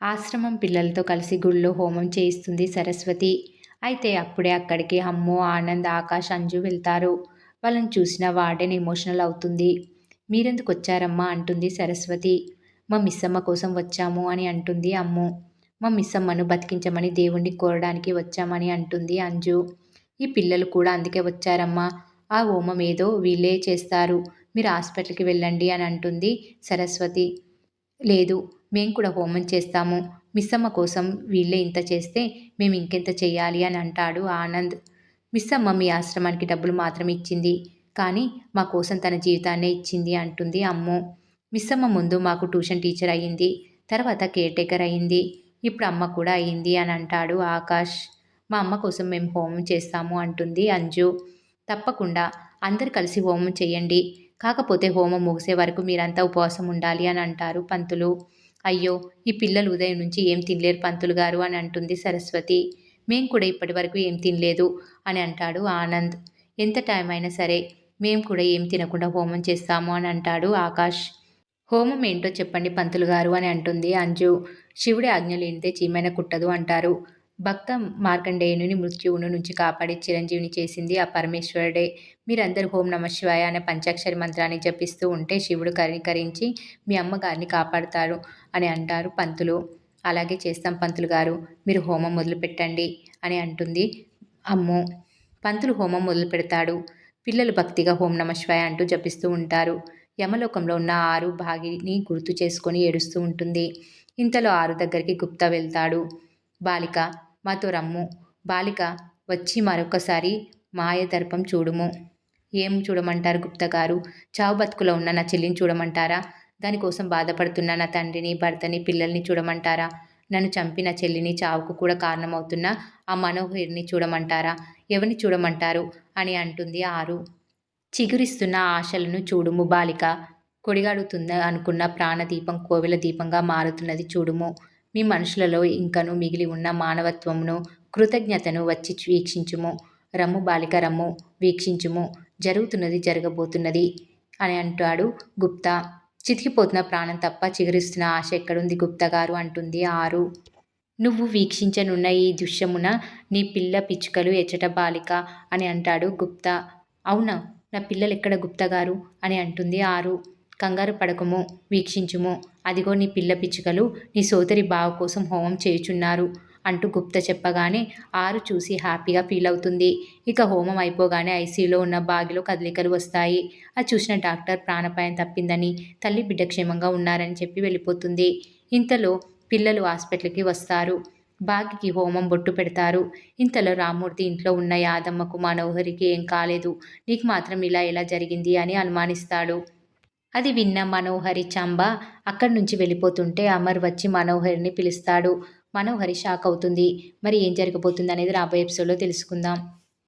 ఆశ్రమం పిల్లలతో కలిసి గుళ్ళో హోమం చేయిస్తుంది సరస్వతి. అయితే అప్పుడే అక్కడికి అమ్ము, ఆనంద్, ఆకాష్, అంజు వెళ్తారు. వాళ్ళని చూసిన వార్డెన్ ఎమోషనల్ అవుతుంది. మీరెందుకు వచ్చారమ్మా అంటుంది సరస్వతి. మా మిస్సమ్మ కోసం వచ్చాము అని అంటుంది అమ్ము. మా మిస్సమ్మను బతికించమని దేవుణ్ణి కోరడానికి వచ్చామని అంటుంది అంజు. ఈ పిల్లలు కూడా అందుకే వచ్చారమ్మా. ఆ హోమం ఏదో వీళ్ళే చేస్తారు. మీరు హాస్పిటల్కి వెళ్ళండి అని అంటుంది సరస్వతి. లేదు, మేం కూడా హోమం చేస్తాము. మిస్సమ్మ కోసం వీళ్ళే ఇంత చేస్తే మేము ఇంకెంత చెయ్యాలి అని అంటాడు ఆనంద్. మిస్సమ్మ మీ ఆశ్రమానికి డబ్బులు మాత్రం ఇచ్చింది, కానీ మా కోసం తన జీవితాన్నే ఇచ్చింది అంటుంది అమ్ము. మిస్సమ్మ ముందు మాకు ట్యూషన్ టీచర్ అయ్యింది, తర్వాత కేర్ టేకర్ అయ్యింది, ఇప్పుడు అమ్మ కూడా అయ్యింది అని అంటాడు ఆకాష్. మా అమ్మ కోసం మేము హోమం చేస్తాము అంటుంది అంజు. తప్పకుండా అందరు కలిసి హోమం చెయ్యండి, కాకపోతే హోమం ముగిసే వరకు మీరంతా ఉపవాసం ఉండాలి అని అంటారు పంతులు. అయ్యో, ఈ పిల్లలు ఉదయం నుంచి ఏం తినలేరు పంతులు గారు అని అంటుంది సరస్వతి. మేం కూడా ఇప్పటి వరకు ఏం తినలేదు అని అంటాడు ఆనంద్. ఎంత టైం అయినా సరే మేం కూడా ఏం తినకుండా హోమం చేస్తాము అని అంటాడు ఆకాష్. హోమం ఏంటో చెప్పండి పంతులు గారు అని అంటుంది అంజు. శివుడి ఆజ్ఞ లేనిదే చీమైన కుట్టదు అంటారు. భక్త మార్కండేయుని మృత్యువును నుంచి కాపాడి చిరంజీవిని చేసింది ఆ పరమేశ్వరుడే. మీరందరూ ఓం నమ శివాయ అనే పంచాక్షరి మంత్రాన్ని జపిస్తూ ఉంటే శివుడు కనికరించి మీ అమ్మగారిని కాపాడుతారు అని అంటారు పంతులు. అలాగే చేస్తాం పంతులు గారు, మీరు హోమం మొదలు పెట్టండి అని అంటుంది అమ్ము. పంతులు హోమం మొదలు పెడతాడు. పిల్లలు భక్తిగా ఓం నమ శివాయ అంటూ జపిస్తూ ఉంటారు. యమలోకంలో ఉన్న ఆరు భాగిని గుర్తు చేసుకొని ఏడుస్తూ ఉంటుంది. ఇంతలో ఆరు దగ్గరికి గుప్తా వెళ్తాడు. బాలిక, మాతో రమ్ము. బాలిక, వచ్చి మరొకసారి మాయదర్పం చూడుము. ఏం చూడమంటారు గుప్తా గారు? చావు బతుకులో ఉన్న నా చెల్లిని చూడమంటారా? దానికోసం బాధపడుతున్న నా తండ్రిని, భర్తని, పిల్లల్ని చూడమంటారా? నన్ను చంపిన చెల్లిని, చావుకు కూడా కారణమవుతున్న ఆ మనోహరిని చూడమంటారా? ఎవరిని చూడమంటారు అని అంటుంది ఆరు. చిగురిస్తున్న ఆశలను చూడుము బాలిక. కొడిగాడుతుందా అనుకున్న ప్రాణదీపం కోవెల దీపంగా మారుతున్నది చూడుము. మీ మనుషులలో ఇంకను మిగిలి ఉన్న మానవత్వమును, కృతజ్ఞతను వచ్చి వీక్షించుము. రమ్ము బాలిక, రమ్ము, వీక్షించుము. జరుగుతున్నది జరగబోతున్నది అని అంటాడు గుప్తా. చితికిపోతున్న ప్రాణం తప్ప చిగురిస్తున్న ఆశ ఎక్కడుంది గుప్తా గారు అంటుంది ఆరు. నువ్వు వీక్షించనున్న ఈ దృశ్యమున నీ పిల్ల పిచ్చుకలు ఎచ్చట బాలిక అని అంటాడు గుప్తా. అవునా, నా పిల్లలెక్కడ గుప్తా గారు అని అంటుంది ఆరు. కంగారు పడకము, వీక్షించుము. అదిగో నీ పిల్ల పిచ్చుకలు నీ సోదరి బావ కోసం హోమం చేయుచున్నారు అంటూ గుప్త చెప్పగానే ఆరు చూసి హ్యాపీగా ఫీల్ అవుతుంది. ఇక హోమం అయిపోగానే ఐసీయూలో ఉన్న బాగిలో కదలికలు వస్తాయి. అది చూసిన డాక్టర్ ప్రాణాపాయం తప్పిందని, తల్లి బిడ్డ క్షేమంగా ఉన్నారని చెప్పి వెళ్ళిపోతుంది. ఇంతలో పిల్లలు హాస్పిటల్కి వస్తారు. బాగికి హోమం బొట్టు పెడతారు. ఇంతలో రామ్మూర్తి ఇంట్లో ఉన్న యాదమ్మకు, మనోహరికి ఏం కాలేదు, నీకు మాత్రం ఇలా ఎలా జరిగింది అని అనుమానిస్తాడు. అది విన్న మనోహరి చంబ అక్కడి నుంచి వెళ్ళిపోతుంటే అమర్ వచ్చి మనోహరిని పిలుస్తాడు. మనోహరి షాక్ అవుతుంది. మరి ఏం జరగబోతుంది అనేది రాబోయే ఎపిసోడ్లో తెలుసుకుందాం.